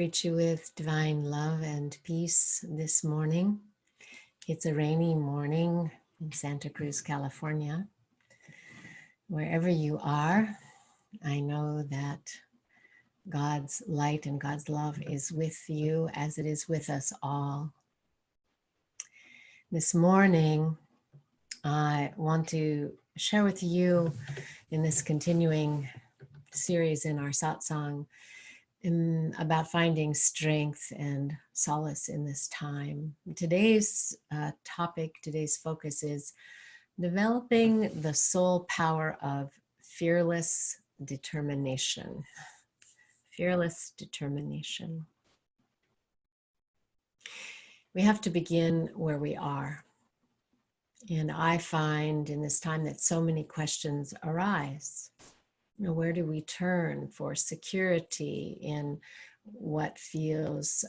greet you with divine love and peace this morning. It's a rainy morning in Santa Cruz, California. Wherever you are, I know that God's light and God's love is with you as it is with us all. This morning, I want to share with you in this continuing series in our satsang about finding strength and solace in this time. Today's topic, today's focus is developing the soul power of fearless determination. Fearless determination. We have to begin where we are. And I find in this time that so many questions arise. You know, where do we turn for security in what feels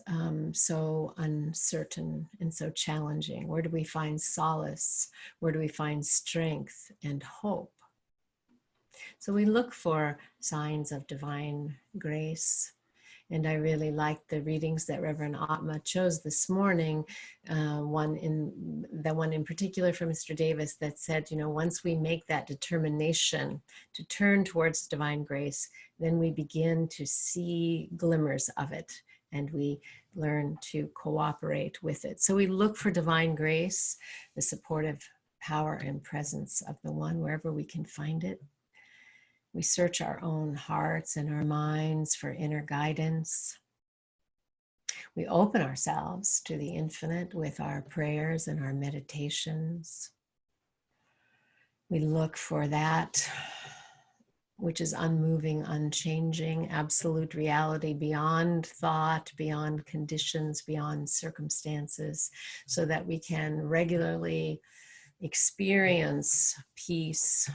so uncertain and so challenging? Where do we find solace? Where do we find strength and hope? So we look for signs of divine grace. And I really liked the readings that Reverend Atma chose this morning. One in particular from Mr. Davis that said, you know, once we make that determination to turn towards divine grace, then we begin to see glimmers of it and we learn to cooperate with it. So we look for divine grace, the supportive power and presence of the One, wherever we can find it. We search our own hearts and our minds for inner guidance. We open ourselves to the infinite with our prayers and our meditations. We look for that which is unmoving, unchanging, absolute reality beyond thought, beyond conditions, beyond circumstances, so that we can regularly experience peace.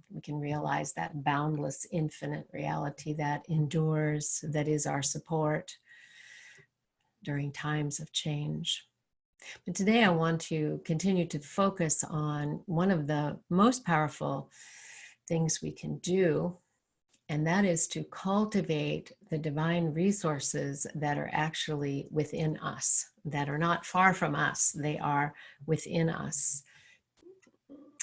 We can realize that boundless, infinite reality that endures, that is our support during times of change. But today I want to continue to focus on one of the most powerful things we can do, and that is to cultivate the divine resources that are actually within us, that are not far from us, they are within us.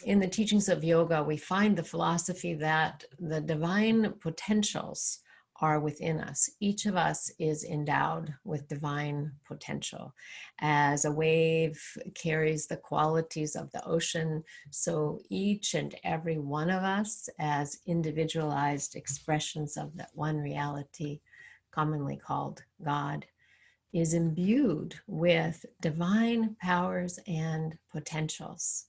In the teachings of yoga, we find the philosophy that the divine potentials are within us. Each of us is endowed with divine potential. As a wave carries the qualities of the ocean, so each and every one of us, as individualized expressions of that one reality, commonly called God, is imbued with divine powers and potentials.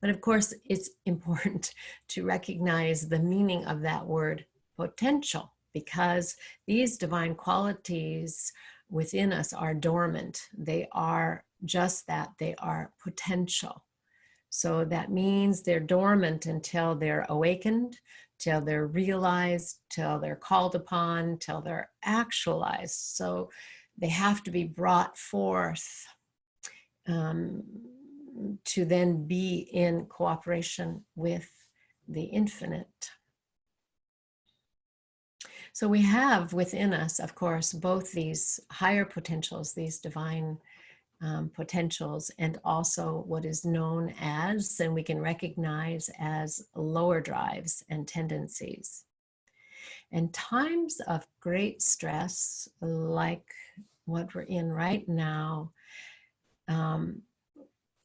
But of course, it's important to recognize the meaning of that word potential, because these divine qualities within us are dormant. They are just that, they are potential. So that means they're dormant until they're awakened, till they're realized, till they're called upon, till they're actualized. So they have to be brought forth to then be in cooperation with the infinite. So we have within us, of course, both these higher potentials, these divine potentials, and also what is known as, and we can recognize as, lower drives and tendencies. And times of great stress, like what we're in right now,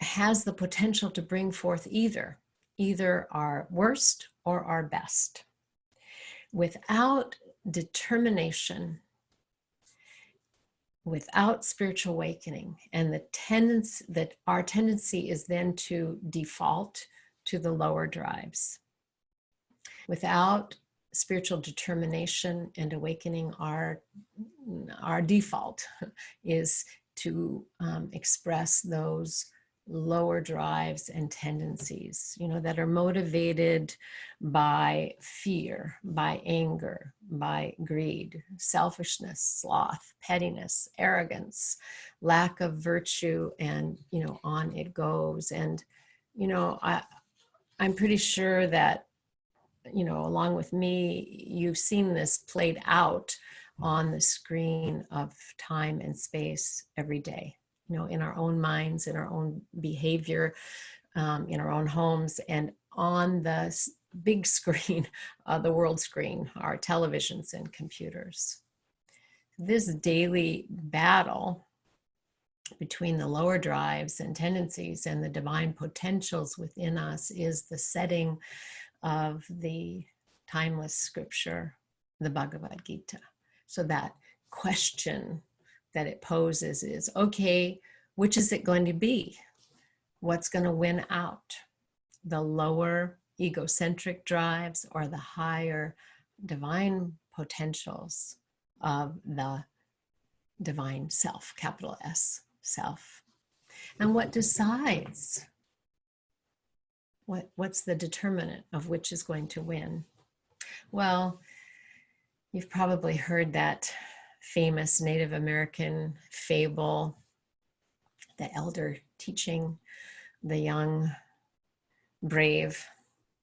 has the potential to bring forth either our worst or our best. Without determination, without spiritual awakening, and our tendency is then to default to the lower drives. Without spiritual determination and awakening, our default is to express those lower drives and tendencies, you know, that are motivated by fear, by anger, by greed, selfishness, sloth, pettiness, arrogance, lack of virtue, and, you know, on it goes. And, you know, I'm pretty sure that, you know, along with me, you've seen this played out on the screen of time and space every day, in our own minds, in our own behavior, in our own homes, and on the big screen, the world screen, our televisions and computers. This daily battle between the lower drives and tendencies and the divine potentials within us is the setting of the timeless scripture, the Bhagavad Gita. So that question that it poses is, okay, which is it going to be? What's going to win out? The lower egocentric drives or the higher divine potentials of the divine self, capital S, self? And what decides? What's the determinant of which is going to win? Well, you've probably heard that famous Native American fable, the elder teaching the young brave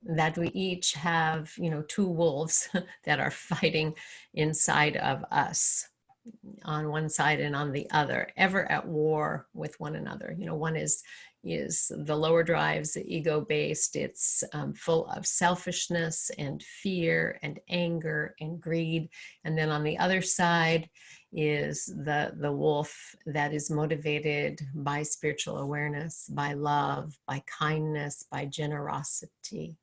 that we each have, two wolves that are fighting inside of us, on one side and on the other, ever at war with one another. One is the lower drives, the ego-based. It's full of selfishness and fear and anger and greed. And then on the other side is the wolf that is motivated by spiritual awareness, by love, by kindness, by generosity.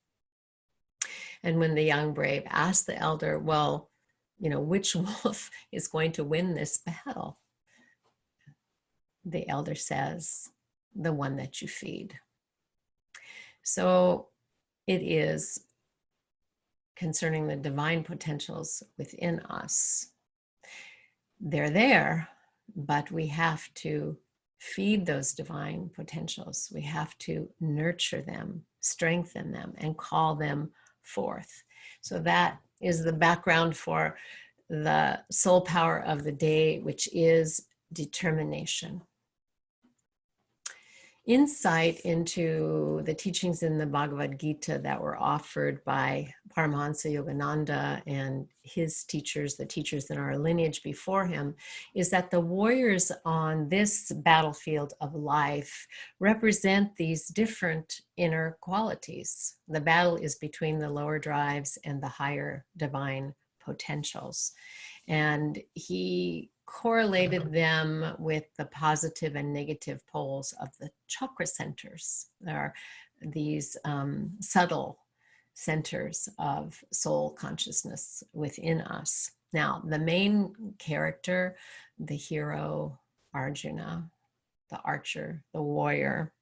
And when the young brave asked the elder, well, which wolf is going to win this battle? The elder says, the one that you feed. So it is concerning the divine potentials within us. They're there, but we have to feed those divine potentials. We have to nurture them, strengthen them, and call them forth. So that is the background for the soul power of the day, which is determination. Insight into the teachings in the Bhagavad Gita that were offered by Paramahansa Yogananda and his teachers, the teachers in our lineage before him, is that the warriors on this battlefield of life represent these different inner qualities. The battle is between the lower drives and the higher divine potentials. And he correlated them with the positive and negative poles of the chakra centers. There are these subtle centers of soul consciousness within us. Now, the main character, the hero, Arjuna, the archer, the warrior,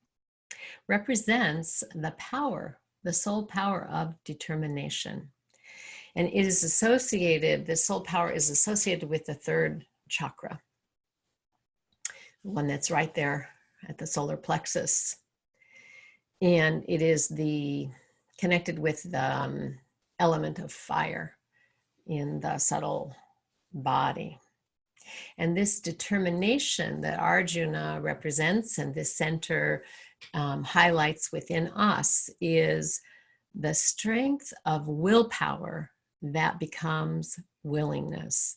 represents the power, the soul power of determination. And it is associated, the soul power is associated with the third chakra, the one that's right there at the solar plexus. And it is connected with the element of fire in the subtle body. And this determination that Arjuna represents and this center highlights within us is the strength of willpower that becomes willingness.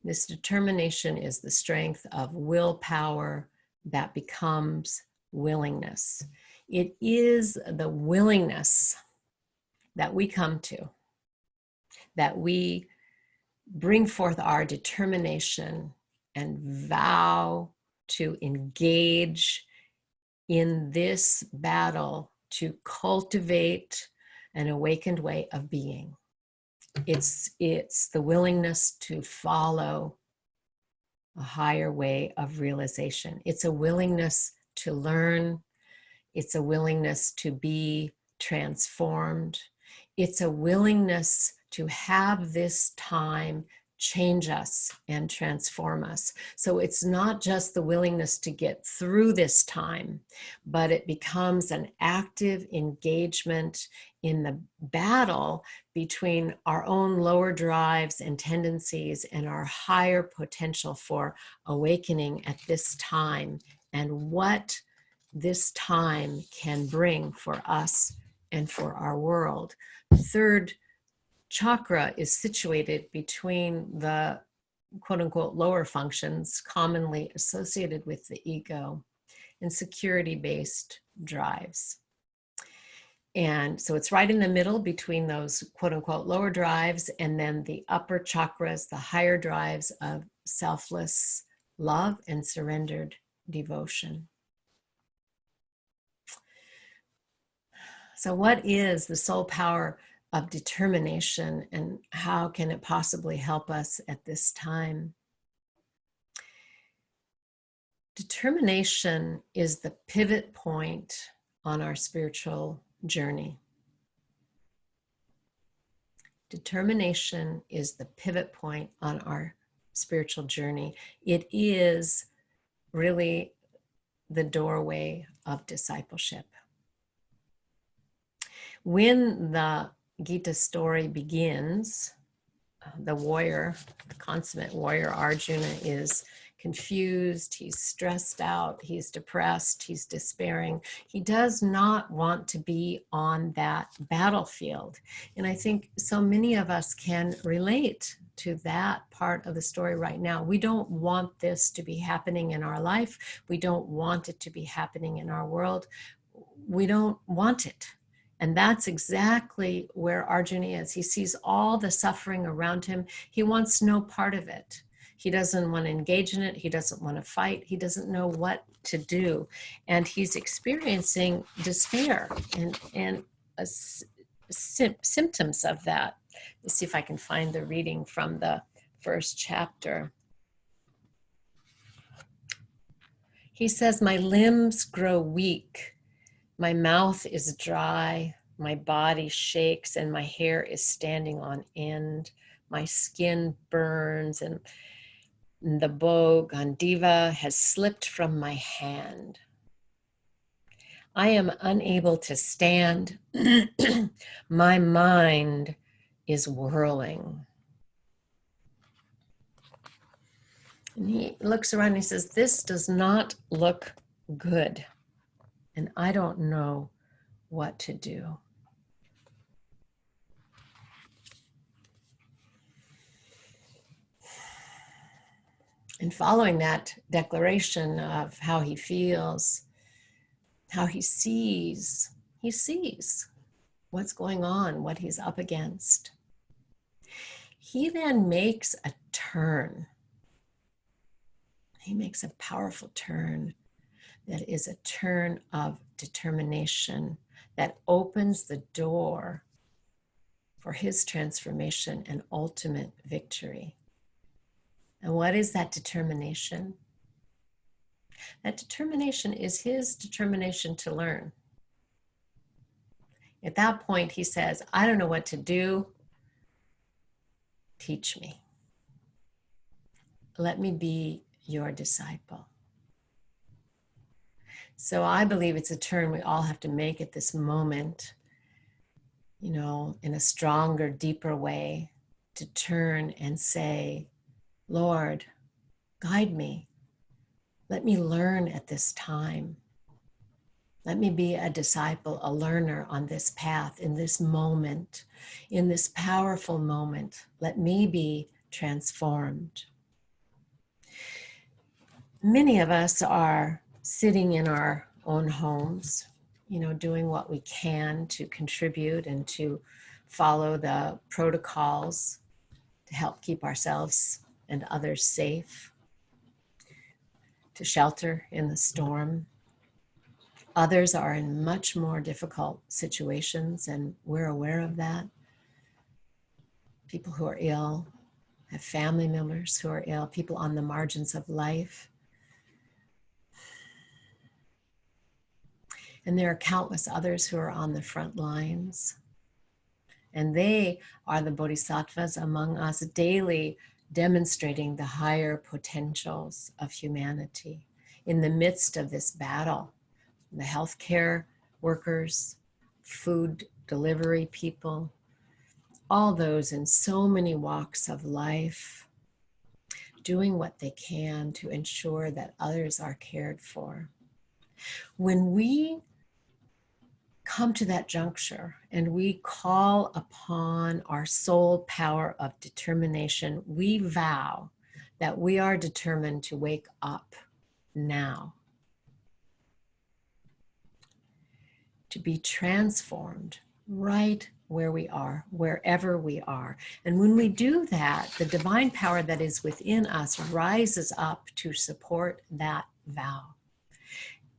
This determination is the strength of willpower that becomes willingness. It is the willingness that we come to, that we bring forth our determination and vow to engage in this battle to cultivate an awakened way of being. It's the willingness to follow a higher way of realization. It's a willingness to learn. It's a willingness to be transformed. It's a willingness to have this time change us and transform us. So it's not just the willingness to get through this time, but it becomes an active engagement in the battle between our own lower drives and tendencies and our higher potential for awakening at this time, and what this time can bring for us and for our world. The third chakra is situated between the quote unquote lower functions commonly associated with the ego, and security-based drives. And so it's right in the middle between those quote unquote lower drives and then the upper chakras, the higher drives of selfless love and surrendered devotion. So what is the soul power of determination, and how can it possibly help us at this time? Determination is the pivot point on our spiritual journey. Determination is the pivot point on our spiritual journey. It is really the doorway of discipleship. When the Gita story begins, the warrior, the consummate warrior Arjuna, is confused, he's stressed out, he's depressed, he's despairing. He does not want to be on that battlefield. And I think so many of us can relate to that part of the story right now. We don't want this to be happening in our life. We don't want it to be happening in our world. We don't want it. And that's exactly where Arjuna is. He sees all the suffering around him. He wants no part of it. He doesn't want to engage in it. He doesn't want to fight. He doesn't know what to do. And he's experiencing despair and symptoms of that. Let's see if I can find the reading from the first chapter. He says, "My limbs grow weak. My mouth is dry, my body shakes, and my hair is standing on end. My skin burns, and the bow Gandiva has slipped from my hand. I am unable to stand. My mind is whirling." And he looks around and he says, "This does not look good. And I don't know what to do." And following that declaration of how he feels, how he sees what's going on, what he's up against. He then makes a turn. He makes a powerful turn that is a turn of determination that opens the door for his transformation and ultimate victory. And what is that determination? That determination is his determination to learn. At that point, he says, "I don't know what to do. Teach me. Let me be your disciple." So I believe it's a turn we all have to make at this moment, in a stronger, deeper way, to turn and say, "Lord, guide me. Let me learn at this time. Let me be a disciple, a learner on this path, in this moment, in this powerful moment. Let me be transformed." Many of us are sitting in our own homes, doing what we can to contribute and to follow the protocols to help keep ourselves and others safe, to shelter in the storm. Others are in much more difficult situations, and we're aware of that. People who are ill, have family members who are ill, people on the margins of life. And there are countless others who are on the front lines. And they are the bodhisattvas among us, daily demonstrating the higher potentials of humanity in the midst of this battle. The healthcare workers, food delivery people, all those in so many walks of life, doing what they can to ensure that others are cared for. When we come to that juncture and we call upon our soul power of determination, we vow that we are determined to wake up now, to be transformed right where we are, wherever we are. And when we do that, the divine power that is within us rises up to support that vow.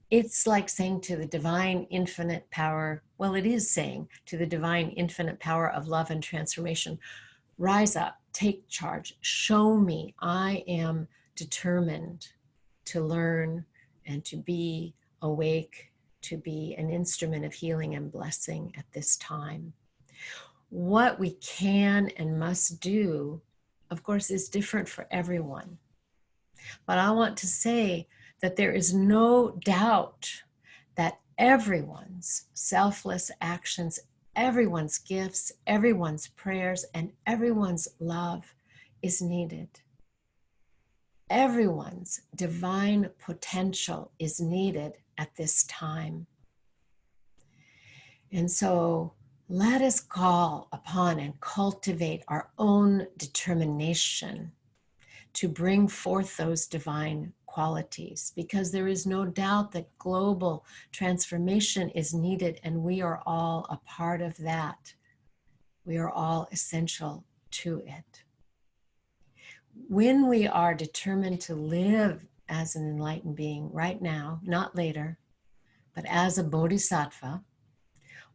It's like saying to the divine infinite power, well, it is saying to the divine infinite power of love and transformation, rise up, take charge, show me. I am determined to learn and to be awake, to be an instrument of healing and blessing at this time. What we can and must do, of course, is different for everyone. But I want to say that there is no doubt that everyone's selfless actions, everyone's gifts, everyone's prayers, and everyone's love is needed. Everyone's divine potential is needed at this time. And so let us call upon and cultivate our own determination to bring forth those divine qualities, because there is no doubt that global transformation is needed, and we are all a part of that. We are all essential to it. When we are determined to live as an enlightened being right now, not later, but as a bodhisattva,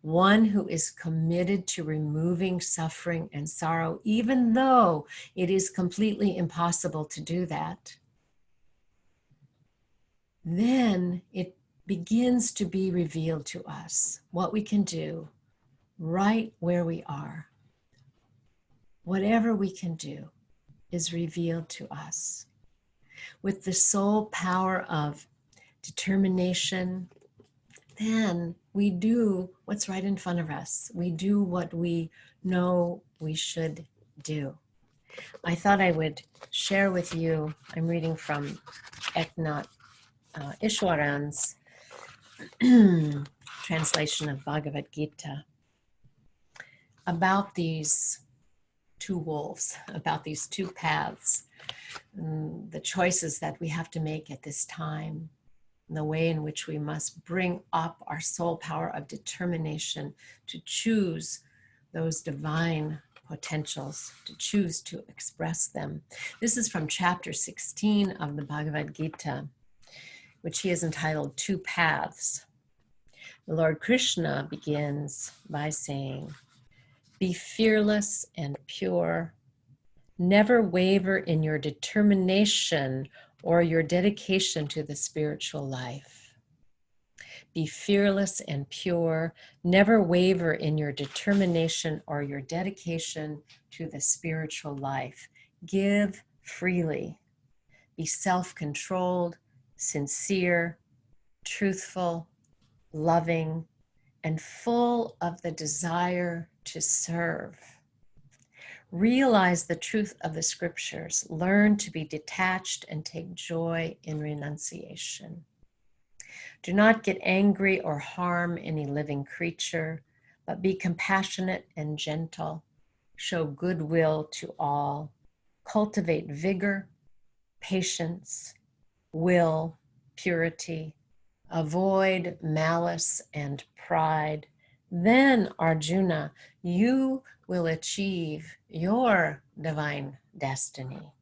one who is committed to removing suffering and sorrow, even though it is completely impossible to do that, then it begins to be revealed to us what we can do right where we are. Whatever we can do is revealed to us. With the sole power of determination, then we do what's right in front of us. We do what we know we should do. I thought I would share with you, I'm reading from Eknath Ishwaran's translation of Bhagavad Gita, about these two wolves, about these two paths, the choices that we have to make at this time, the way in which we must bring up our soul power of determination to choose those divine potentials, to choose to express them. This is from chapter 16 of the Bhagavad Gita, which he has entitled Two Paths. The Lord Krishna begins by saying, "Be fearless and pure. Never waver in your determination or your dedication to the spiritual life. Be fearless and pure. Never waver in your determination or your dedication to the spiritual life. Give freely. Be self-controlled, sincere, truthful, loving, and full of the desire to serve. Realize the truth of the scriptures. Learn to be detached and take joy in renunciation. Do not get angry or harm any living creature, but be compassionate and gentle. Show goodwill to all. Cultivate vigor, patience, will, purity. Avoid malice and pride. Then, Arjuna, you will achieve your divine destiny."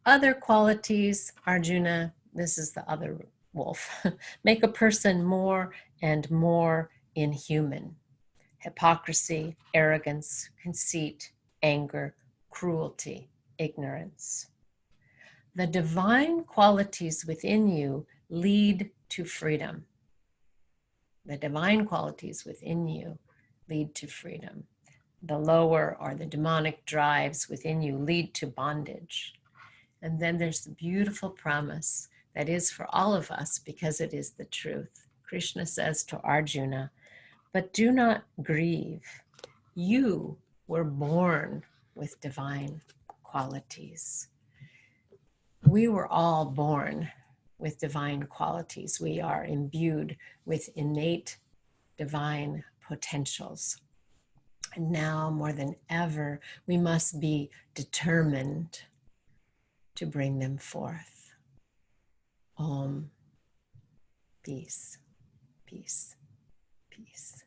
Other qualities, Arjuna, this is the other wolf, make a person more and more inhuman. Hypocrisy, arrogance, conceit, anger, cruelty, ignorance. The divine qualities within you lead to freedom. The divine qualities within you lead to freedom. The lower or the demonic drives within you lead to bondage. And then there's the beautiful promise that is for all of us, because it is the truth. Krishna says to Arjuna, "But do not grieve. You were born with divine qualities." We were all born with divine qualities. We are imbued with innate divine potentials. And now more than ever, we must be determined to bring them forth. Om. Peace, peace, peace.